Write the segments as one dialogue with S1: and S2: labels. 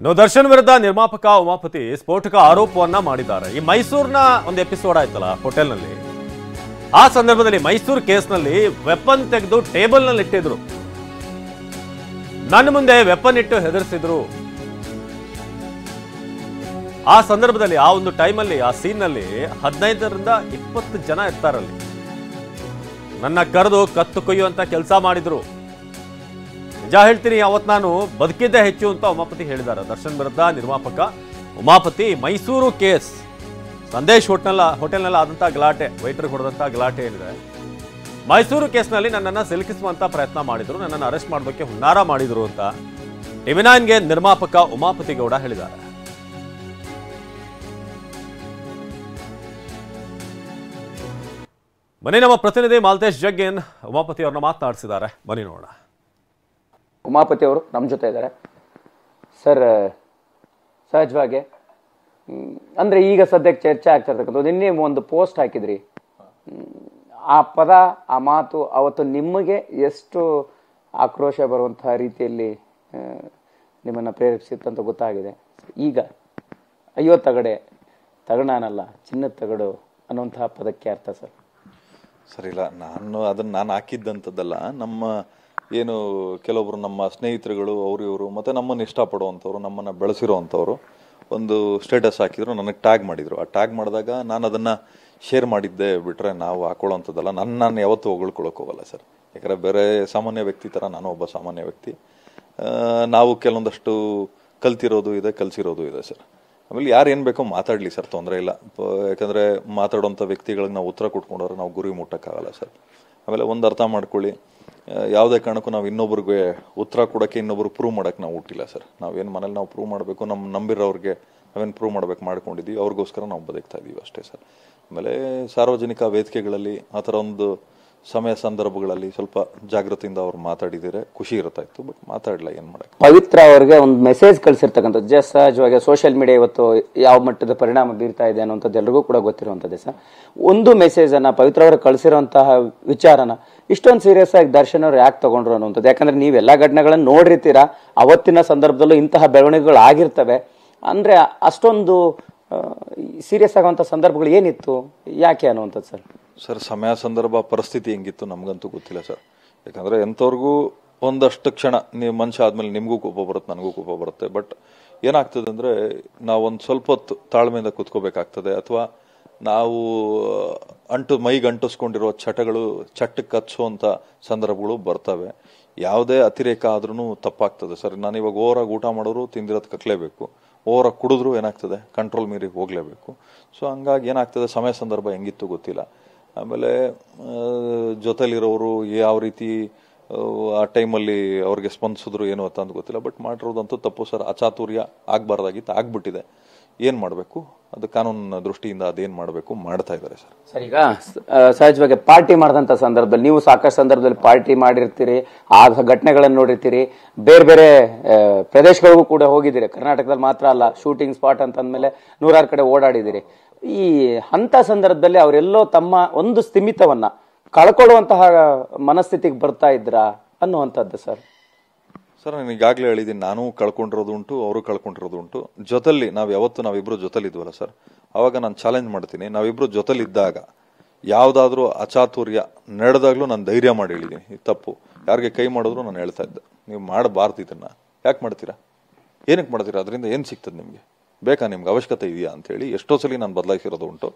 S1: ಇನ್ನು ದರ್ಶನ್ ವಿರುದ್ಧ ನಿರ್ಮಾಪಕ ಉಮಾಪತಿ ಸ್ಫೋಟಕ ಆರೋಪವನ್ನ ಮಾಡಿದ್ದಾರೆ. ಈ ಮೈಸೂರಿನ ಒಂದು ಎಪಿಸೋಡ್ ಆಯ್ತಲ್ಲ ಹೋಟೆಲ್ನಲ್ಲಿ, ಆ ಸಂದರ್ಭದಲ್ಲಿ ಮೈಸೂರು ಕೇಸ್ನಲ್ಲಿ ವೆಪನ್ ತೆಗೆದು ಟೇಬಲ್ ನಲ್ಲಿ ಇಟ್ಟಿದ್ರು. ನನ್ನ ಮುಂದೆ ವೆಪನ್ ಇಟ್ಟು ಹೆದರಿಸಿದ್ರು. ಆ ಸಂದರ್ಭದಲ್ಲಿ ಆ ಒಂದು ಟೈಮಲ್ಲಿ ಆ ಸೀನ್ನಲ್ಲಿ 15ರಿಂದ 20 ಜನ ಇರ್ತಾರಲ್ಲಿ. ನನ್ನ ಕರೆದು ಕತ್ತು ಕೊಯ್ಯುವಂತ ಕೆಲಸ ಮಾಡಿದ್ರು. ನಿಜ ಹೇಳ್ತೀನಿ, ಅವತ್ತು ನಾನು ಬದುಕಿದ್ದೇ ಹೆಚ್ಚು ಅಂತ ಉಮಾಪತಿ ಹೇಳಿದ್ದಾರೆ. ದರ್ಶನ್ ವಿರುದ್ಧ ನಿರ್ಮಾಪಕ ಉಮಾಪತಿ ಮೈಸೂರು ಕೇಸ್ ಸಂದೇಶ್ ಹೋಟೆಲ್ನಲ್ಲಿ ಆದಂತಹ ಗಲಾಟೆ, ವೈಟರ್ಗೆ ಹೊಡೆದಂತಹ ಗಲಾಟೆ ಏನಿದೆ, ಮೈಸೂರು ಕೇಸ್ನಲ್ಲಿ ನನ್ನನ್ನು ಸಿಲುಕಿಸುವಂತ ಪ್ರಯತ್ನ ಮಾಡಿದ್ರು, ನನ್ನನ್ನು ಅರೆಸ್ಟ್ ಮಾಡೋದಕ್ಕೆ ಹುನ್ನಾರ ಮಾಡಿದ್ರು ಅಂತ ಟಿವಿ9ಗೆ ನಿರ್ಮಾಪಕ ಉಮಾಪತಿ ಗೌಡ ಹೇಳಿದ್ದಾರೆ. ಬನ್ನಿ, ನಮ್ಮ ಪ್ರತಿನಿಧಿ ಮಾಲ್ತೇಶ್ ಜಗ್ಗೇನ್ ಉಮಾಪತಿ ಅವ್ರನ್ನ ಮಾತನಾಡಿಸಿದ್ದಾರೆ. ಬನ್ನಿ ನೋಡೋಣ.
S2: ಉಮಾಪತಿ ಅವರು ನಮ್ಮ ಜೊತೆ ಇದ್ದಾರೆ. ಸರ್, ಸಹಜವಾಗಿ ಅಂದ್ರೆ ಈಗ ಸದ್ಯಕ್ಕೆ ಚರ್ಚೆ ಆಗ್ತಿರ್ತಕ್ಕಂಥದ್ದು, ನಿನ್ನೆ ಒಂದು ಪೋಸ್ಟ್ ಹಾಕಿದ್ರಿ. ಆ ಪದ, ಆ ಮಾತು ಅವತ್ತು ನಿಮಗೆ ಎಷ್ಟು ಆಕ್ರೋಶ ಬರುವಂತಹ ರೀತಿಯಲ್ಲಿ ನಿಮ್ಮನ್ನ ಪ್ರೇರೇಪಿಸಿತ್ತು ಅಂತ ಗೊತ್ತಾಗಿದೆ. ಈಗ 50 ತಗಡೆ ತಗಡಾನಲ್ಲ ಚಿನ್ನದ ತಗಡು ಅನ್ನುವಂತಹ ಪದಕ್ಕೆ ಅರ್ಥ ಸರ್?
S3: ಸರಿ, ಇಲ್ಲ, ನಾನು ಹಾಕಿದ್ದಂಥದ್ದಲ್ಲ. ನಮ್ಮ ಏನು ಕೆಲವೊಬ್ರು ನಮ್ಮ ಸ್ನೇಹಿತರುಗಳು, ಅವರು ಇವರು, ಮತ್ತು ನಮ್ಮನ್ನು ಇಷ್ಟಪಡುವಂಥವ್ರು, ನಮ್ಮನ್ನು ಬೆಳೆಸಿರೋವಂಥವ್ರು ಒಂದು ಸ್ಟೇಟಸ್ ಹಾಕಿದ್ರು, ನನಗೆ ಟ್ಯಾಗ್ ಮಾಡಿದರು. ಆ ಟ್ಯಾಗ್ ಮಾಡಿದಾಗ ನಾನು ಅದನ್ನು ಶೇರ್ ಮಾಡಿದ್ದೆ ಬಿಟ್ಟರೆ ನಾವು ಹಾಕೊಳ್ಳೋವಂಥದ್ದಲ್ಲ. ನಾನು ಯಾವತ್ತೂ ಹೊಗಳ್ಕೊಳಕ್ಕೆ ಹೋಗಲ್ಲ ಸರ್. ಯಾಕಂದರೆ ಬೇರೆ ಸಾಮಾನ್ಯ ವ್ಯಕ್ತಿ ಥರ ನಾನು ಒಬ್ಬ ಸಾಮಾನ್ಯ ವ್ಯಕ್ತಿ. ನಾವು ಕೆಲವೊಂದಷ್ಟು ಕಲ್ತಿರೋದು ಇದೆ, ಕಲಿಸಿರೋದು ಇದೆ ಸರ್. ಆಮೇಲೆ ಯಾರು ಏನು ಬೇಕೋ ಮಾತಾಡಲಿ ಸರ್, ತೊಂದರೆ ಇಲ್ಲ. ಯಾಕಂದರೆ ಮಾತಾಡೋಂಥ ವ್ಯಕ್ತಿಗಳಿಗೆ ನಾವು ಉತ್ತರ ಕೊಟ್ಕೊಂಡವ್ರೆ ನಾವು ಗುರಿ ಮುಟ್ಟೋಕ್ಕಾಗಲ್ಲ ಸರ್. ಆಮೇಲೆ ಒಂದು ಅರ್ಥ ಮಾಡ್ಕೊಳ್ಳಿ, ಯಾವುದೇ ಕಾರಣಕ್ಕೂ ನಾವು ಇನ್ನೊಬ್ರಿಗೆ ಉತ್ತರ ಕೊಡೋಕ್ಕೆ, ಇನ್ನೊಬ್ರು ಪ್ರೂವ್ ಮಾಡೋಕ್ಕೆ ನಾವು ಹುಟ್ಟಿಲ್ಲ ಸರ್. ನಾವೇನು ಮನೇಲಿ ನಾವು ಪ್ರೂವ್ ಮಾಡಬೇಕು, ನಮ್ಮ ನಂಬಿರೋರಿಗೆ ನಾವೇನು ಪ್ರೂವ್ ಮಾಡ್ಬೇಕು ಮಾಡ್ಕೊಂಡಿದ್ದೀವಿ, ಅವ್ರಿಗೋಸ್ಕರ ನಾವು ಬದುಕ್ತಾ ಇದ್ದೀವಿ ಅಷ್ಟೇ ಸರ್. ಆಮೇಲೆ ಸಾರ್ವಜನಿಕ ವೇದಿಕೆಗಳಲ್ಲಿ ಆ ಥರ ಒಂದು ಸಮಯ ಸಂದರ್ಭಗಳಲ್ಲಿ ಸ್ವಲ್ಪ ಜಾಗೃತಿಯಿಂದ ಅವ್ರು ಮಾತಾಡಿದರೆ ಖುಷಿ ಇರ್ತಾ ಇತ್ತು. ಬಟ್ ಮಾತಾಡಲ್ಲ, ಏನು ಮಾಡಕ್ಕೆ.
S2: ಪವಿತ್ರ ಅವ್ರಿಗೆ ಒಂದು ಮೆಸೇಜ್ ಕಳಿಸಿರ್ತಕ್ಕಂಥದ್ದು ಜಸ್ಟ್ ಸಹಜವಾಗಿ ಸೋಷಿಯಲ್ ಮೀಡಿಯಾ ಇವತ್ತು ಯಾವ ಮಟ್ಟದ ಪರಿಣಾಮ ಬೀರ್ತಾ ಇದೆ ಅನ್ನೋಂಥದ್ದು ಎಲ್ರಿಗೂ ಕೂಡ ಗೊತ್ತಿರುವಂಥದ್ದೇ ಸರ್. ಒಂದು ಮೆಸೇಜ್ ಅನ್ನ ಪವಿತ್ರ ಅವರು ಕಳಿಸಿರುವಂತಹ ವಿಚಾರನ ಇಷ್ಟೊಂದು ಸೀರಿಯಸ್ ಆಗಿ ದರ್ಶನ್ ಅವ್ರು ಯಾಕೆ ತಗೊಂಡ್ರು ಅನ್ನುವಂಥದ್ದು? ಯಾಕಂದ್ರೆ ನೀವೆಲ್ಲ ಘಟನೆಗಳನ್ನ ನೋಡಿರ್ತೀರಾ, ಅವತ್ತಿನ ಸಂದರ್ಭದಲ್ಲೂ ಇಂತಹ ಬೆಳವಣಿಗೆಗಳು ಆಗಿರ್ತವೆ. ಅಂದ್ರೆ ಅಷ್ಟೊಂದು ಸೀರಿಯಸ್ ಆಗುವಂಥ ಸಂದರ್ಭಗಳು ಏನಿತ್ತು, ಯಾಕೆ ಅನ್ನುವಂಥದ್ದು ಸರ್?
S3: ಸರ್, ಸಮಯ ಸಂದರ್ಭ ಪರಿಸ್ಥಿತಿ ಹೆಂಗಿತ್ತು ನಮಗಂತೂ ಗೊತ್ತಿಲ್ಲ ಸರ್. ಯಾಕಂದರೆ ಎಂಥವ್ರಿಗೂ ಒಂದಷ್ಟು ಕ್ಷಣ, ನೀವು ಮನುಷ್ಯ ಆದಮೇಲೆ ನಿಮಗೂ ಕೋಪ ಬರುತ್ತೆ, ನನಗೂ ಕೋಪ ಬರುತ್ತೆ. ಬಟ್ ಏನಾಗ್ತದೆ ಅಂದರೆ ನಾವೊಂದು ಸ್ವಲ್ಪ ಹೊತ್ತು ತಾಳ್ಮೆಯಿಂದ ಕೂತ್ಕೋಬೇಕಾಗ್ತದೆ. ಅಥವಾ ನಾವು ಮೈಗೆ ಅಂಟಿಸ್ಕೊಂಡಿರೋ ಚಟ್ಟಕ್ಕೆ ಹಚ್ಚುವಂಥ ಸಂದರ್ಭಗಳು ಬರ್ತವೆ. ಯಾವುದೇ ಅತಿರೇಕ ಆದ್ರೂ ತಪ್ಪಾಗ್ತದೆ ಸರ್. ನಾನು ಇವಾಗ ಓವರಾಗಿ ಊಟ ಮಾಡೋರು ತಿಂದಿರೋದು ಕಕ್ಕಲೇಬೇಕು, ಓವರಾಗಿ ಕುಡಿದ್ರು ಏನಾಗ್ತದೆ ಕಂಟ್ರೋಲ್ ಮೀರಿ ಹೋಗಲೇಬೇಕು. ಸೊ ಹಂಗಾಗಿ ಏನಾಗ್ತದೆ, ಸಮಯ ಸಂದರ್ಭ ಹೆಂಗಿತ್ತು ಗೊತ್ತಿಲ್ಲ. ಆಮೇಲೆ ಜೊತೆಲಿರೋರು ಯಾವ ರೀತಿ ಆ ಟೈಮಲ್ಲಿ ಅವ್ರಿಗೆ ಸ್ಪಂದಿಸಿದ್ರು ಏನು ಅಂತ ಗೊತ್ತಿಲ್ಲ. ಬಟ್ ಮಾಡಿರೋದಂತೂ ತಪ್ಪು ಸರ್. ಅಚಾತುರ್ಯ ಆಗಬಾರ್ದಾಗಿತ್ತು, ಆಗ್ಬಿಟ್ಟಿದೆ. ಏನು ಮಾಡಬೇಕು, ಅದು ಕಾನೂನಿನ ದೃಷ್ಟಿಯಿಂದ ಅದೇನು ಮಾಡಬೇಕು ಮಾಡ್ತಾ ಇದ್ದಾರೆ ಸರ್.
S2: ಸರ್, ಈಗ ಸಹಜವಾಗಿ ಪಾರ್ಟಿ ಮಾಡಿದಂಥ ಸಂದರ್ಭದಲ್ಲಿ ನೀವು ಸಾಕಷ್ಟು ಸಂದರ್ಭದಲ್ಲಿ ಪಾರ್ಟಿ ಮಾಡಿರ್ತೀರಿ, ಆ ಘಟನೆಗಳನ್ನು ನೋಡಿರ್ತೀರಿ, ಬೇರೆ ಬೇರೆ ಪ್ರದೇಶಗಳಿಗೂ ಕೂಡ ಹೋಗಿದ್ದೀರಿ. ಕರ್ನಾಟಕದಲ್ಲಿ ಮಾತ್ರ ಅಲ್ಲ, ಶೂಟಿಂಗ್ ಸ್ಪಾಟ್ ಅಂತ ಅಂದಮೇಲೆ 100 ಕಡೆ ಓಡಾಡಿದ್ದೀರಿ. ಈ ಹಂತ ಸಂದರ್ಭದಲ್ಲಿ ಅವರೆಲ್ಲೋ ತಮ್ಮ ಒಂದು ಸ್ಥಿಮಿತವನ್ನ ಕಳ್ಕೊಳ್ಳುವಂತಹ ಮನಸ್ಥಿತಿಗೆ ಬರ್ತಾ ಇದ್ರಾ ಅನ್ನುವಂಥದ್ದು ಸರ್?
S3: ಸರ್, ನಾನು ಈಗಾಗಲೇ ಹೇಳಿದ್ದೀನಿ, ನಾನು ಕಳ್ಕೊಂಡಿರೋದು ಉಂಟು, ಅವರು ಕಳ್ಕೊಂಡಿರೋದು ಉಂಟು. ಜೊತೆಲಿ ನಾವಿಬ್ರು ಜೊತೆಲಿದ್ವಲ್ಲ ಸರ್, ಅವಾಗ ನಾನು ಚಾಲೆಂಜ್ ಮಾಡ್ತೀನಿ, ನಾವಿಬ್ರು ಜೊತೆಲಿದ್ದಾಗ ಯಾವುದಾದ್ರೂ ಅಚಾತುರ್ಯ ನಡೆದಾಗ್ಲೂ ನಾನು ಧೈರ್ಯ ಮಾಡಿ ಹೇಳಿದ್ದೀನಿ, ಇದು ತಪ್ಪು. ಯಾರಿಗೆ ಕೈ ಮಾಡಿದ್ರು ನಾನು ಹೇಳ್ತಾ ಇದ್ದೆ, ನೀವು ಮಾಡಬಾರ್ದು ಇದನ್ನ. ಯಾಕೆ ಮಾಡ್ತೀರಾ, ಏನಕ್ಕೆ ಮಾಡ್ತೀರಾ, ಅದರಿಂದ ಏನು ಸಿಗ್ತದೆ ನಿಮಗೆ, ಬೇಕಾ, ನಿಮ್ಗೆ ಅವಶ್ಯಕತೆ ಇದೆಯಾ ಅಂತೇಳಿ ಎಷ್ಟೋ ಸಲ ನಾನು ಬದಲಾಯಿಸಿರೋದು ಉಂಟು.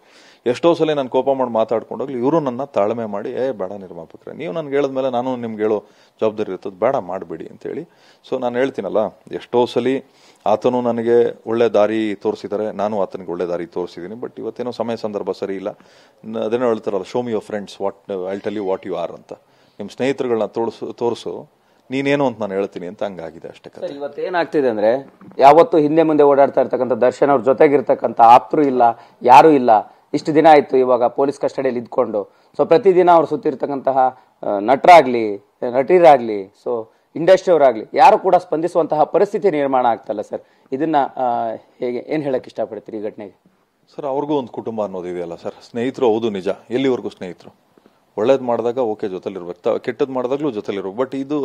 S3: ಎಷ್ಟೋ ಸಲ ನಾನು ಕೋಪ ಮಾಡಿ ಮಾತಾಡ್ಕೊಂಡೋಗ್ಲಿ ಇವರು ನನ್ನ ತಾಳ್ಮೆ ಮಾಡಿ, ಬೇಡ ನಿರ್ಮಾಪಕರೇ, ನೀವು ನನಗೆ ಹೇಳಿದ್ಮೇಲೆ ನಾನು ನಿಮ್ಗೆ ಹೇಳೋ ಜವಾಬ್ದಾರಿ ಇರ್ತದೆ, ಬೇಡ ಮಾಡಬೇಡಿ ಅಂತೇಳಿ. ಸೊ ನಾನು ಹೇಳ್ತೀನಲ್ಲ, ಎಷ್ಟೋ ಸಲ ಆತನು ನನಗೆ ಒಳ್ಳೆ ದಾರಿ ತೋರಿಸಿದ್ದಾರೆ, ನಾನು ಆತನಿಗೆ ಒಳ್ಳೆ ದಾರಿ ತೋರಿಸಿದ್ದೀನಿ. ಬಟ್ ಇವತ್ತೇನೋ ಸಮಯ ಸಂದರ್ಭ ಸರಿ ಇಲ್ಲ. ಅದೇನೋ ಹೇಳ್ತಾರಲ್ಲ, show me your friends I tell you what you are ಅಂತ. ನಿಮ್ಮ ಸ್ನೇಹಿತರುಗಳನ್ನ ತೋರಿಸು ನೀನೇನು ಅಂತ ನಾನು ಹೇಳ್ತೀನಿ ಅಂತ ಹಂಗಾಗಿದೆ ಅಷ್ಟೇ.
S2: ಇವತ್ತೇನಾಗ್ತಿದೆ ಅಂದ್ರೆ, ಯಾವತ್ತು ಹಿಂದೆ ಮುಂದೆ ಓಡಾಡ್ತಾ ಇರ್ತಕ್ಕಂಥ ದರ್ಶನ್ ಅವ್ರ ಜೊತೆಗಿರ್ತಕ್ಕಂಥ ಆಪ್ತರು ಇಲ್ಲ, ಯಾರು ಇಲ್ಲ. ಇಷ್ಟು ದಿನ ಆಯ್ತು ಇವಾಗ ಪೊಲೀಸ್ ಕಸ್ಟಡಿಯಲ್ಲಿ ಇದ್ಕೊಂಡು. ಸೊ ಪ್ರತಿದಿನ ಅವ್ರು ಸುತ್ತಿರ್ತಕ್ಕಂತಹ ನಟರಾಗ್ಲಿ, ನಟಿರಾಗ್ಲಿ, ಸೊ ಇಂಡಸ್ಟ್ರಿ ಅವರಾಗ್ಲಿ, ಯಾರು ಕೂಡ ಸ್ಪಂದಿಸುವಂತಹ ಪರಿಸ್ಥಿತಿ ನಿರ್ಮಾಣ ಆಗ್ತಲ್ಲ ಸರ್. ಇದನ್ನ ಹೇಗೆ ಏನ್ ಹೇಳಕ್ ಇಷ್ಟಪಡ್ತೀರಿ ಈ ಘಟನೆಗೆ?
S3: ಸರ್, ಅವ್ರಿಗೂ ಒಂದು ಕುಟುಂಬ ಅನ್ನೋದಿದೆಯಲ್ಲ ಸರ್. ಸ್ನೇಹಿತರು ಹೌದು ನಿಜ, ಎಲ್ಲಿವರೆಗೂ ಸ್ನೇಹಿತರು. ಒಳ್ಳೇದು ಮಾಡಿದಾಗ ಓಕೆ ಜೊತೆಲಿರ್ಬೇಕು, ಕೆಟ್ಟದ್ದು ಮಾಡಿದಾಗ್ಲೂ ಜೊತೆಲಿರ್ಬೇಕು. ಬಟ್ ಇದು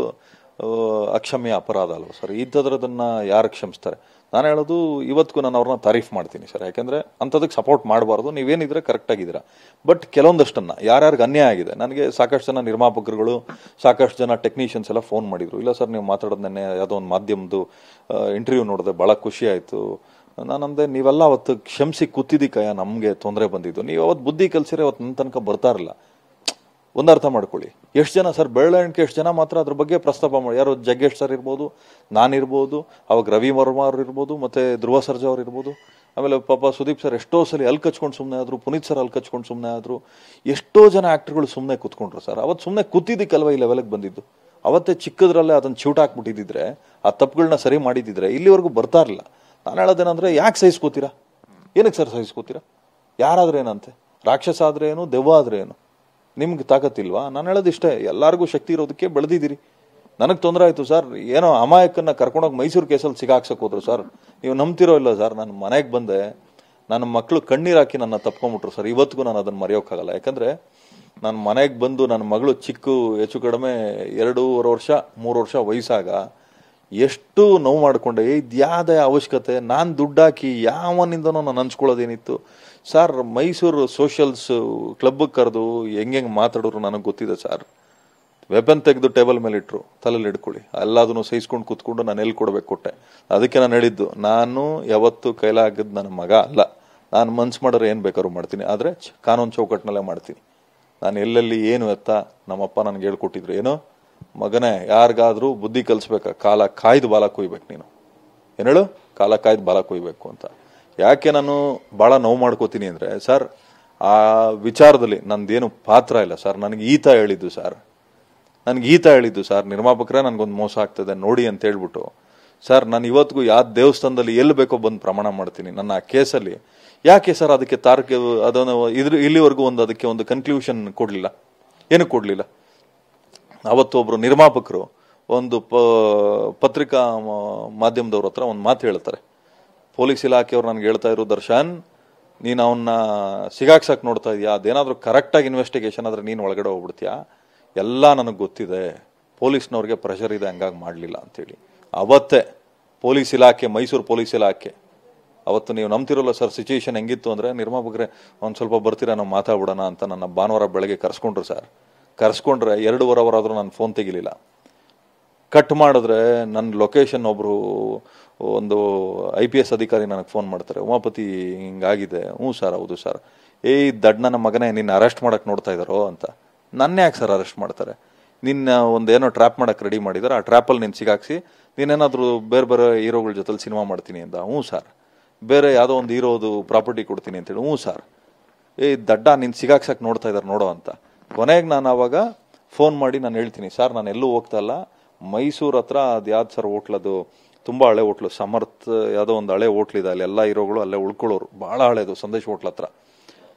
S3: ಅಕ್ಷಮ್ಯ ಅಪರಾಧ ಅಲ್ವ ಸರ್. ಇಂಥದ್ರದನ್ನ ಯಾರು ಕ್ಷಮಿಸ್ತಾರೆ? ನಾನು ಹೇಳೋದು ಇವತ್ತಿಗೂ ನಾನು ಅವ್ರನ್ನ ತಾರೀಫ್ ಮಾಡ್ತೀನಿ ಸರ್. ಯಾಕೆಂದರೆ ಅಂಥದಕ್ಕೆ ಸಪೋರ್ಟ್ ಮಾಡಬಾರ್ದು, ನೀವೇನಿದ್ರೆ ಕರೆಕ್ಟಾಗಿದ್ದೀರಾ. ಬಟ್ ಕೆಲವೊಂದಷ್ಟನ್ನು ಯಾರ್ಯಾರಿಗೆ ಅನ್ಯಾಯ ಆಗಿದೆ, ನನಗೆ ಸಾಕಷ್ಟು ಜನ ನಿರ್ಮಾಪಕರುಗಳು, ಸಾಕಷ್ಟು ಜನ ಟೆಕ್ನಿಷಿಯನ್ಸ್ ಎಲ್ಲ ಫೋನ್ ಮಾಡಿದರು. ಇಲ್ಲ ಸರ್, ನೀವು ಮಾತಾಡೋದು ನೆನ್ನೆ ಯಾವುದೋ ಒಂದು ಮಾಧ್ಯಮದ್ದು ಇಂಟರ್ವ್ಯೂ ನೋಡಿದೆ, ಭಾಳ ಖುಷಿ ಆಯಿತು. ನಾನಂದೆ, ನೀವೆಲ್ಲ ಅವತ್ತು ಕ್ಷಮಿಸಿ ಕೂತಿದ್ದಕ್ಕಯ್ಯ ನಮಗೆ ತೊಂದರೆ ಬಂದಿದ್ದು. ನೀವು ಅವತ್ತು ಬುದ್ಧಿ ಕಲಿಸಿದ್ರೆ ಅವತ್ತು ನನ್ನ ತನಕ ಬರ್ತಾ ಇರಲಿಲ್ಲ. ಒಂದು ಅರ್ಥ ಮಾಡ್ಕೊಳ್ಳಿ. ಎಷ್ಟು ಜನ ಸರ್, ಬೆಳವಣಿಗೆ ಎಷ್ಟು ಜನ ಮಾತ್ರ ಅದ್ರ ಬಗ್ಗೆ ಪ್ರಸ್ತಾಪ ಮಾಡಿ, ಯಾರು ಜಗ್ಗೇಶ್ ಸರ್ ಇರ್ಬೋದು, ನಾನಿರ್ಬೋದು, ಅವಾಗ ರವಿ ವರ್ಮಾ ಅವ್ರು ಇರ್ಬೋದು, ಮತ್ತು ಧ್ರುವ ಸರ್ಜಾ ಅವ್ರು ಇರ್ಬೋದು, ಆಮೇಲೆ ಪಾಪ ಸುದೀಪ್ ಸರ್ ಎಷ್ಟೋ ಸಲ ಅಲ್ಲಿ ಕಚ್ಕೊಂಡು ಸುಮ್ಮನೆ ಆದರು, ಪುನೀತ್ ಸರ್ ಅಲ್ಲಿ ಕಚ್ಕೊಂಡು ಸುಮ್ಮನೆ ಆದರು, ಎಷ್ಟೋ ಜನ ಆ್ಯಕ್ಟರ್ಗಳು ಸುಮ್ಮನೆ ಕೂತ್ಕೊಂಡ್ರು ಸರ್. ಅವತ್ತು ಸುಮ್ಮನೆ ಕೂತಿದ್ದಕ್ಕಲ್ವ ಈ ಲೆವೆಲ್ಗೆ ಬಂದಿದ್ದು. ಅವತ್ತೇ ಚಿಕ್ಕದ್ರಲ್ಲೇ ಅದನ್ನು ಚೂಟಾಕ್ಬಿಟ್ಟಿದ್ದಿದ್ರೆ, ಆ ತಪ್ಪುಗಳನ್ನ ಸರಿ ಮಾಡಿದ್ದಿದ್ರೆ ಇಲ್ಲಿವರೆಗೂ ಬರ್ತಾ ಇರಲಿಲ್ಲ. ನಾನು ಹೇಳೋದೇನಂದರೆ, ಯಾಕೆ ಸಹಿಸ್ಕೋತೀರಾ? ಏನಕ್ಕೆ ಸರ್ ಸಹಿಸ್ಕೋತೀರಾ? ಯಾರಾದ್ರೆ ಏನಂತೆ? ರಾಕ್ಷಸ ಆದರೆ ಏನು, ದೆವ್ವ ಆದರೆ ಏನು? ನಿಮ್ಗೆ ತಾಕತ್ತಿಲ್ವಾ? ನಾನು ಹೇಳೋದಿಷ್ಟೇ, ಎಲ್ಲರಿಗೂ ಶಕ್ತಿ ಇರೋದಕ್ಕೆ ಬೆಳೆದಿದ್ದೀರಿ. ನನಗೆ ತೊಂದರೆ ಆಯಿತು ಸರ್, ಏನೋ ಅಮಾಯಕನ್ನ ಕರ್ಕೊಂಡೋಗಿ ಮೈಸೂರು ಕೇಸಲ್ಲಿ ಸಿಗಾಕ್ಸಕ್ಕೆ ಹೋದ್ರು ಸರ್. ನೀವು ನಂಬ್ತಿರೋ ಇಲ್ಲ ಸರ್, ನಾನು ಮನೆಗೆ ಬಂದೆ, ನನ್ನ ಮಕ್ಕಳು ಕಣ್ಣೀರು ಹಾಕಿ ನನ್ನ ತಪ್ಕೊಂಬಿಟ್ರು ಸರ್. ಇವತ್ತಿಗೂ ನಾನು ಅದನ್ನು ಮರೆಯೋಕ್ಕಾಗಲ್ಲ. ಯಾಕಂದರೆ ನಾನು ಮನೆಗೆ ಬಂದು ನನ್ನ ಮಗಳು ಹೆಚ್ಚು ಕಡಿಮೆ 2.5 ವರ್ಷ 3 ವರ್ಷ ವಯಸ್ಸಾಗ ಎಷ್ಟು ನೋವು ಮಾಡಿಕೊಂಡೆ. ಇದ್ಯಾವುದೇ ಅವಶ್ಯಕತೆ, ನಾನು ದುಡ್ಡಾಕಿ ಯಾವನಿಂದನೂ ನಾನು ಹಂಚ್ಕೊಳ್ಳೋದೇನಿತ್ತು ಸರ್. ಮೈಸೂರು ಸೋಷಿಯಲ್ಸ್ ಕ್ಲಬ್ಗೆ ಕರೆದು ಹೆಂಗೆ ಮಾತಾಡೋರು ನನಗೆ ಗೊತ್ತಿದೆ ಸರ್. ವೆಪನ್ ತೆಗೆದು ಟೇಬಲ್ ಮೇಲೆ ಇಟ್ಟರು, ತಲೆಯಲ್ಲಿ ಹಿಡ್ಕೊಳ್ಳಿ, ಎಲ್ಲದನ್ನು ಸಹಿಸ್ಕೊಂಡು ಕೂತ್ಕೊಂಡು ನಾನು ಎಲ್ಲಿ ಕೊಡ್ಬೇಕು ಕೊಟ್ಟೆ. ಅದಕ್ಕೆ ನಾನು ಹೇಳಿದ್ದು, ನಾನು ಯಾವತ್ತು ಕೈಲಾಗದ್ದು ನನ್ನ ಮಗ ಅಲ್ಲ. ನಾನು ಮನ್ಸು ಮಾಡೋರು ಏನು ಬೇಕಾದ್ರೂ ಮಾಡ್ತೀನಿ, ಆದರೆ ಕಾನೂನು ಚೌಕಟ್ಟಿನಲ್ಲೇ ಮಾಡ್ತೀನಿ. ನಾನು ಎಲ್ಲೆಲ್ಲಿ ಏನು ಎತ್ತ ನಮ್ಮಪ್ಪ ನನಗೆ ಹೇಳ್ಕೊಟ್ಟಿದ್ರು, ಏನೋ ಮಗನೇ, ಯಾರಿಗಾದ್ರೂ ಬುದ್ಧಿ ಕಲಿಸ್ಬೇಕ, ಕಾಲ ಕಾಯ್ದು ಬಾಲ ಕೊಯ್ಬೇಕು. ನೀನು ಏನು ಹೇಳು, ಕಾಲ ಕಾಯ್ದು ಬಾಲ ಕೊಯ್ಬೇಕು ಅಂತ. ಯಾಕೆ ನಾನು ಭಾಳ ನೋವು ಮಾಡ್ಕೋತೀನಿ ಅಂದರೆ ಸರ್, ಆ ವಿಚಾರದಲ್ಲಿ ನಂದೇನು ಪಾತ್ರ ಇಲ್ಲ ಸರ್. ನನಗೆ ಈತ ಹೇಳಿದ್ದು ಸರ್, ನಿರ್ಮಾಪಕರೇ ನನಗೊಂದು ಮೋಸ ಆಗ್ತದೆ ನೋಡಿ ಅಂತ ಹೇಳ್ಬಿಟ್ಟು ಸರ್. ನಾನು ಇವತ್ತಿಗೂ ಯಾವ ದೇವಸ್ಥಾನದಲ್ಲಿ ಎಲ್ಲಿ ಬೇಕೋ ಬಂದು ಪ್ರಮಾಣ ಮಾಡ್ತೀನಿ ನನ್ನ ಕೇಸಲ್ಲಿ. ಯಾಕೆ ಸರ್ ಅದಕ್ಕೆ ಅದನ್ನು ಇಲ್ಲಿವರೆಗೂ ಅದಕ್ಕೆ ಒಂದು ಕನ್ಕ್ಲೂಷನ್ ಕೊಡಲಿಲ್ಲ? ಏನಕ್ಕೆ ಕೊಡಲಿಲ್ಲ? ಅವತ್ತೊಬ್ಬರು ನಿರ್ಮಾಪಕರು ಒಂದು ಪತ್ರಿಕಾ ಮಾಧ್ಯಮದವ್ರ ಹತ್ರ ಒಂದು ಮಾತು ಹೇಳ್ತಾರೆ. ಪೊಲೀಸ್ ಇಲಾಖೆಯವ್ರು ನನಗೆ ಹೇಳ್ತಾ ಇರೋ, ದರ್ಶನ್ ನೀನು ಅವನ್ನ ಸಿಗಾಕ್ಸಕ್ಕೆ ನೋಡ್ತಾ ಇದೆಯಾ, ಅದೇನಾದರೂ ಕರೆಕ್ಟಾಗಿ ಇನ್ವೆಸ್ಟಿಗೇಷನ್ ಆದರೆ ನೀನು ಒಳಗಡೆ ಹೋಗ್ಬಿಡ್ತೀಯಾ, ಎಲ್ಲ ನನಗೆ ಗೊತ್ತಿದೆ, ಪೊಲೀಸ್ನವ್ರಿಗೆ ಪ್ರೆಷರ್ ಇದೆ, ಹಂಗಾಗಿ ಮಾಡಲಿಲ್ಲ ಅಂತೇಳಿ. ಅವತ್ತೇ ಪೊಲೀಸ್ ಇಲಾಖೆ, ಮೈಸೂರು ಪೊಲೀಸ್ ಇಲಾಖೆ, ಅವತ್ತು ನೀವು ನಂಬ್ತಿರೋಲ್ಲ ಸರ್, ಸಿಚುವೇಶನ್ ಹೆಂಗಿತ್ತು ಅಂದರೆ, ನಿರ್ಮಾಪಕರೇ ಒಂದು ಸ್ವಲ್ಪ ಬರ್ತೀರಾ, ನಾವು ಮಾತಾಡ್ಬಿಡೋಣ ಅಂತ ನನ್ನ ಭಾನುವಾರ ಬೆಳಗ್ಗೆ ಕರ್ಸ್ಕೊಂಡ್ರು ಸರ್. ಕರ್ಸ್ಕೊಂಡ್ರೆ 2.5 ಅವರ್ ಆದರೂ ನಾನು ಫೋನ್ ತೆಗಿಲಿಲ್ಲ. ಕಟ್ ಮಾಡಿದ್ರೆ ನನ್ನ ಲೊಕೇಶನ್ ಒಬ್ಬರು ಒಂದು IPS ಅಧಿಕಾರಿ ನನಗೆ ಫೋನ್ ಮಾಡ್ತಾರೆ, ಉಮಾಪತಿ ಹಿಂಗಾಗಿದೆ. ಹ್ಞೂ ಸರ್, ಹೌದು ಸರ್. ದಡ್ಡನ ಮಗನೇ, ನಿನ್ನ ಅರೆಸ್ಟ್ ಮಾಡಕ್ಕೆ ನೋಡ್ತಾ ಇದ್ದಾರೋ ಅಂತ. ನನ್ನ ಯಾಕೆ ಸರ್ ಅರೆಸ್ಟ್ ಮಾಡ್ತಾರೆ? ನಿನ್ನ ಒಂದೇನೋ ಟ್ರ್ಯಾಪ್ ಮಾಡಕ್ಕೆ ರೆಡಿ ಮಾಡಿದ್ದಾರೆ, ಆ ಟ್ರ್ಯಾಪಲ್ಲಿ ನೀನು ಸಿಗಾಕ್ಸಿ ನೀನೇನಾದರೂ ಬೇರೆ ಹೀರೋಗಳ ಜೊತೆಲಿ ಸಿನಿಮಾ ಮಾಡ್ತೀನಿ ಅಂತ. ಹ್ಞೂ ಸರ್. ಬೇರೆ ಯಾವುದೋ ಒಂದು ಹೀರೋದು ಪ್ರಾಪರ್ಟಿ ಕೊಡ್ತೀನಿ ಅಂತೇಳಿ. ಹ್ಞೂ ಸರ್. ದಡ್ಡ ನೀನು ಸಿಗಾಕ್ಸಕ್ಕೆ ನೋಡ್ತಾ ಇದ್ದಾರೆ ನೋಡೋ ಅಂತ. ಕೊನೆಗೆ ನಾನು ಆವಾಗ ಫೋನ್ ಮಾಡಿ ನಾನು ಹೇಳ್ತೀನಿ, ಸರ್ ನಾನು ಎಲ್ಲೂ ಹೋಗ್ತಾ ಇಲ್ಲ, ಮೈಸೂರು ಹತ್ರ ಅದು ಯಾವ್ದು ಸರ್ ಹೋಟ್ಲದು, ತುಂಬ ಹಳೆ ಹೋಟ್ಲು, ಸಮರ್ಥ ಯಾವುದೋ ಒಂದು ಹಳೆ ಹೋಟ್ಲಿದೆ, ಅಲ್ಲಿ ಎಲ್ಲ ಹೀರೋಗಳು ಅಲ್ಲೇ ಉಳ್ಕೊಳ್ಳೋರು, ಭಾಳ ಹಳೇದು, ಸಂದೇಶ್ ಹೋಟ್ಲ ಹತ್ರ,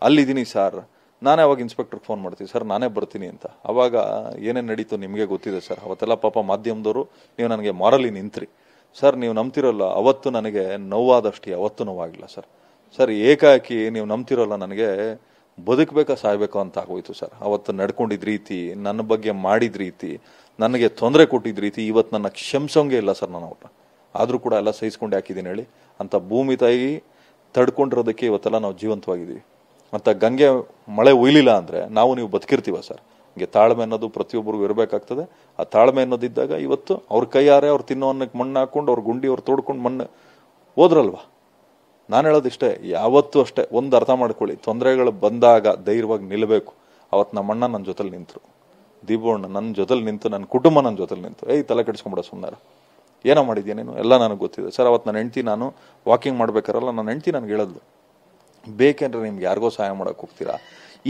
S3: ಅಲ್ಲಿದ್ದೀನಿ ಸರ್. ನಾನೇ ಅವಾಗ ಇನ್ಸ್ಪೆಕ್ಟರ್ಗೆ ಫೋನ್ ಮಾಡ್ತೀನಿ, ಸರ್ ನಾನೇ ಬರ್ತೀನಿ ಅಂತ. ಅವಾಗ ಏನೇನು ನಡೀತು ನಿಮಗೆ ಗೊತ್ತಿದೆ ಸರ್. ಅವತ್ತೆಲ್ಲ ಪಾಪ ಮಾಧ್ಯಮದವರು ನೀವು ನನಗೆ ಮಾರಲಿ ನಿಂತ್ರಿ ಸರ್. ನೀವು ನಂಬ್ತಿರೋಲ್ಲ, ಅವತ್ತು ನನಗೆ ನೋವಾದಷ್ಟು ಯಾವತ್ತೂ ನೋವಾಗಿಲ್ಲ ಸರ್. ಸರ್ ಏಕಾಏಕಿ ನೀವು ನಂಬ್ತಿರೋಲ್ಲ, ನನಗೆ ಬದುಕಬೇಕಾ ಸಾಯ್ಬೇಕು ಅಂತ ಆಗೋಯ್ತು ಸರ್. ಅವತ್ತು ನಡ್ಕೊಂಡಿದ್ದ ರೀತಿ, ನನ್ನ ಬಗ್ಗೆ ಮಾಡಿದ ರೀತಿ, ನನಗೆ ತೊಂದರೆ ಕೊಟ್ಟಿದ್ದ ರೀತಿ, ಇವತ್ತು ನನ್ನ ಕ್ಷಮಿಸೋಂಗೆ ಇಲ್ಲ ಸರ್. ನಾನು ಅವ್ರನ್ನ ಆದರೂ ಕೂಡ ಎಲ್ಲ ಸಹಿಸ್ಕೊಂಡು ಹಾಕಿದ್ದೀನಿ ಹೇಳಿ ಅಂತ. ಭೂಮಿ ತಾಯಿ ತಡ್ಕೊಂಡಿರೋದಕ್ಕೆ ಇವತ್ತೆಲ್ಲ ನಾವು ಜೀವಂತವಾಗಿದ್ದೀವಿ. ಮತ್ತು ಗಂಗೆ ಮಳೆ ಉಯ್ಲಿಲ್ಲ ಅಂದರೆ ನಾವು ನೀವು ಬದುಕಿರ್ತೀವ ಸರ್. ಹಂಗೆ ತಾಳ್ಮೆ ಅನ್ನೋದು ಪ್ರತಿಯೊಬ್ಬರಿಗೂ ಇರಬೇಕಾಗ್ತದೆ. ಆ ತಾಳ್ಮೆ ಅನ್ನೋದಿದ್ದಾಗ ಇವತ್ತು ಅವ್ರ ಕೈಯಾರೆ ಅವ್ರು ತಿನ್ನೋ ಅನ್ನಕ್ಕೆ ಮಣ್ಣು ಹಾಕ್ಕೊಂಡು, ಅವ್ರ ಗುಂಡಿ ಅವ್ರು ತೋಡ್ಕೊಂಡು ಮಣ್ಣು ಹೋದ್ರಲ್ವ. ನಾನು ಹೇಳೋದಿಷ್ಟೇ, ಯಾವತ್ತೂ ಅಷ್ಟೇ ಒಂದು ಅರ್ಥ ಮಾಡ್ಕೊಳ್ಳಿ, ತೊಂದರೆಗಳು ಬಂದಾಗ ಧೈರ್ಯವಾಗಿ ನಿಲ್ಲಬೇಕು. ಅವತ್ತು ನಮ್ಮಣ್ಣ ನನ್ನ ಜೊತೆಲಿ ನಿಂತರು, ದೀಪಣ್ಣ ನನ್ನ ಜೊತೆಲಿ ನಿಂತು, ನನ್ನ ಕುಟುಂಬ ನನ್ನ ಜೊತೆಲಿ ನಿಂತು, ತಲೆ ಕೆಡಿಸ್ಕೊಂಬಿಡ ಸುಮ್ಮನೆ, ಏನೋ ಮಾಡಿದ್ಯಾ ನೀನು, ಎಲ್ಲ ನನಗೆ ಗೊತ್ತಿದೆ ಸರ್. ಅವತ್ತು ನನ್ನ ಹೆಂಡ್ತಿ, ನಾನು ವಾಕಿಂಗ್ ಮಾಡ್ಬೇಕಾರಲ್ಲ, ನನ್ನ ಹೆಂಡ್ತಿ ನನಗೆ ಹೇಳಿದ್ಲು, ಬೇಕೆಂದ್ರೆ ನಿಮ್ಗೆ ಯಾರಿಗೋ ಸಹಾಯ ಮಾಡೋಕೆ ಹೋಗ್ತೀರಾ,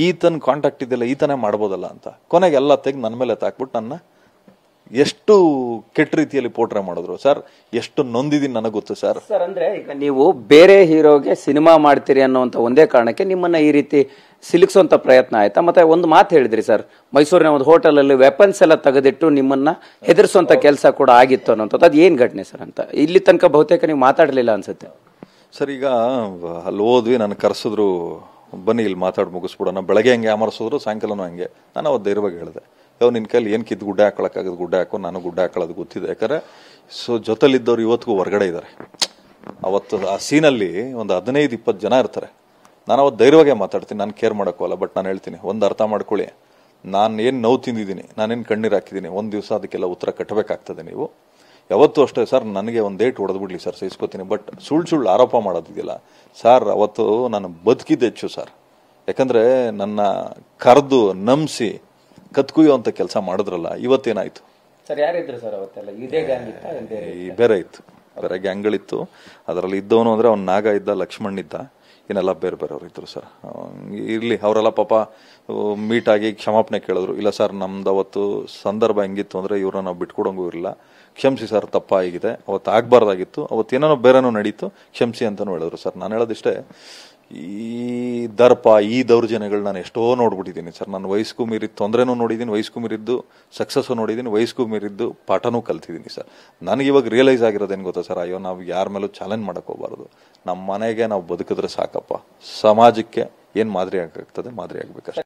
S3: ಈತನ ಕಾಂಟ್ಯಾಕ್ಟ್ ಇದೆಲ್ಲ ಈತನೇ ಮಾಡ್ಬೋದಲ್ಲ ಅಂತ. ಕೊನೆಗೆ ಎಲ್ಲ ತೆಗೆದು ನನ್ನ ಮೇಲೆ ತಾಕ್ಬಿಟ್ಟು ನನ್ನ ಎಷ್ಟು ಕೆಟ್ಟ ರೀತಿಯಲ್ಲಿ ಪೋಟ್ರೆ ಮಾಡಿದ್ರು ಸರ್. ಎಷ್ಟು ನೊಂದಿದ್ದೀನಿ ನನಗೆ ಗೊತ್ತು ಸರ್.
S2: ಸರ್ ಅಂದ್ರೆ ಈಗ ನೀವು ಬೇರೆ ಹೀರೋಗೆ ಸಿನಿಮಾ ಮಾಡ್ತೀರಿ ಅನ್ನೋಂಥ ಒಂದೇ ಕಾರಣಕ್ಕೆ ನಿಮ್ಮನ್ನ ಈ ರೀತಿ ಸಿಲುಕಿಸುವಂತ ಪ್ರಯತ್ನ ಆಯ್ತಾ? ಮತ್ತೆ ಒಂದು ಮಾತು ಹೇಳಿದ್ರಿ ಸರ್, ಮೈಸೂರಿನ ಒಂದು ಹೋಟೆಲ್ ಅಲ್ಲಿ ವೆಪನ್ಸ್ ಎಲ್ಲ ತೆಗೆದಿಟ್ಟು ನಿಮ್ಮನ್ನ ಹೆದರ್ಸುವಂತ ಕೆಲಸ ಕೂಡ ಆಗಿತ್ತು ಅನ್ನೋಂಥದ್ದು. ಅದು ಏನ್ ಘಟನೆ ಸರ್ ಅಂತ ಇಲ್ಲಿ ತನಕ ಬಹುತೇಕ ನೀವು ಮಾತಾಡಲಿಲ್ಲ ಅನ್ಸುತ್ತೆ
S3: ಸರ್. ಈಗ ಅಲ್ಲಿ ಹೋದ್ವಿ, ನಾನು ಕರೆಸಿದ್ರು, ಬನ್ನಿ ಇಲ್ಲಿ ಮಾತಾಡಿ ಮುಗಿಸ್ಬಿಡೋಣ. ಬೆಳಗ್ಗೆ ಹಂಗೆ ಅಮರ್ಸಿದ್ರು, ಸಾಯಂಕಾಲನೂ ಹಂಗೆ. ನಾನು ಅವತ್ತು ಧೈರ್ಯವಾಗಿ ಹೇಳಿದೆ, ನಿನ್ನ ಕೈಲಿ ಏನು ಕಿತ್ತು ಗುಡ್ಡೆ ಹಾಕೊಳಕ್ಕಾಗದು, ಗುಡ್ಡೆ ಹಾಕೋ, ನಾನು ಗುಡ್ಡೆ ಹಾಕೊಳ್ಳೋದು ಗೊತ್ತಿದೆ. ಯಾಕಂದರೆ ಜೊತೆಲಿದ್ದವ್ರು ಇವತ್ತಿಗೂ ಹೊರಗಡೆ ಇದ್ದಾರೆ. ಅವತ್ತು ಆ ಸೀನಲ್ಲಿ ಒಂದು 15-20 ಜನ ಇರ್ತಾರೆ. ನಾನು ಅವತ್ತು ಧೈರ್ಯವಾಗೇ ಮಾತಾಡ್ತೀನಿ, ನಾನು ಕೇರ್ ಮಾಡೋಕ್ಕಲ್ಲ. ಬಟ್ ನಾನು ಹೇಳ್ತೀನಿ, ಒಂದು ಅರ್ಥ ಮಾಡ್ಕೊಳ್ಳಿ, ನಾನು ಏನು ನೋವು ತಿಂದಿದ್ದೀನಿ, ನಾನೇನು ಕಣ್ಣೀರು ಹಾಕಿದ್ದೀನಿ, ಒಂದು ದಿವಸ ಅದಕ್ಕೆಲ್ಲ ಉತ್ತರ ಕಟ್ಟಬೇಕಾಗ್ತದೆ. ನೀವು ಯಾವತ್ತೂ ಅಷ್ಟೇ ಸರ್, ನನಗೆ ಒಂದು ಡೇಟ್ ಹೊಡೆದ್ಬಿಡ್ಲಿ ಸರ್, ಸಹಿಸ್ಕೋತೀನಿ. ಬಟ್ ಸುಳ್ಳು ಆರೋಪ ಮಾಡೋದಿದೆಯಲ್ಲ ಸರ್, ಅವತ್ತು ನಾನು ಬದುಕಿದ್ದು ಹೆಚ್ಚು ಸರ್. ಯಾಕಂದರೆ ನನ್ನ ಕರೆದು ನಂಬಿಸಿ ಕತ್ಕುಯ್ಯುವಂಥ ಕೆಲಸ ಮಾಡಿದ್ರಲ್ಲ, ಇವತ್ತೇನಾಯಿತು
S2: ಸರ್? ಯಾರಿದ್ರು ಸರ್ ಅವತ್ತೆಲ್ಲ? ಇದೇ ಗ್ಯಾಂಗ್ ಇತ್ತಾ?
S3: ಬೇರೆ ಇತ್ತು, ಬೇರೆ ಗ್ಯಾಂಗ್ಗಳಿತ್ತು. ಅದರಲ್ಲಿ ಇದ್ದವನು ಅಂದರೆ ಅವ್ನು ನಾಗ ಇದ್ದ, ಲಕ್ಷ್ಮಣ್ ಇದ್ದ, ಇನ್ನೆಲ್ಲ ಬೇರೆ ಬೇರೆಯವ್ರು ಇದ್ರು ಸರ್. ಇರಲಿ, ಅವರೆಲ್ಲ ಪಾಪ ಮೀಟ್ ಆಗಿ ಕ್ಷಮಾಪಣೆ ಕೇಳಿದ್ರು. ಇಲ್ಲ ಸರ್, ನಮ್ದು ಅವತ್ತು ಸಂದರ್ಭ ಹೆಂಗಿತ್ತು ಅಂದರೆ ಇವ್ರನ್ನ ನಾವು ಬಿಟ್ಕೊಡಂಗೂ ಇರಲಿಲ್ಲ, ಕ್ಷಮಿಸಿ ಸರ್, ತಪ್ಪಾಗಿದೆ, ಅವತ್ತು ಆಗಬಾರ್ದಾಗಿತ್ತು, ಅವತ್ತು ಏನೇನೋ ಬೇರೆನೋ ನಡೀತು, ಕ್ಷಮಿಸಿ ಅಂತಲೂ ಹೇಳಿದ್ರು ಸರ್. ನಾನು ಹೇಳೋದಿಷ್ಟೇ, ಈ ದರ್ಪ, ಈ ದೌರ್ಜನ್ಯಗಳು ನಾನು ಎಷ್ಟೋ ನೋಡ್ಬಿಟ್ಟಿದ್ದೀನಿ ಸರ್. ನಾನು ವಯಸ್ಸಿಗೂ ಮೀರಿದ್ದು ತೊಂದರೆನೂ ನೋಡಿದ್ದೀನಿ, ವಯಸ್ಸಿಗೂ ಮೀರಿದ್ದು ಸಕ್ಸಸ್ಸು ನೋಡಿದ್ದೀನಿ, ವಯಸ್ಸಿಗೂ ಮೀರಿದ್ದು ಪಾಠನೂ ಕಲ್ತಿದ್ದೀನಿ ಸರ್. ನನಗೆ ಇವಾಗ ರಿಯಲೈಸ್ ಆಗಿರೋದೇನು ಗೊತ್ತಾ ಸರ್, ಅಯ್ಯೋ ನಾವು ಯಾರ ಮೇಲೂ ಚಾಲೆಂಜ್ ಮಾಡೋಕೆ ಹೋಗ್ಬಾರ್ದು. ನಮ್ಮ ಮನೆಗೆ ನಾವು ಬದುಕಿದ್ರೆ ಸಾಕಪ್ಪ, ಸಮಾಜಕ್ಕೆ ಏನು ಮಾದರಿ ಆಗ್ತದೆ ಮಾದರಿ ಆಗ್ಬೇಕಷ್ಟೆ.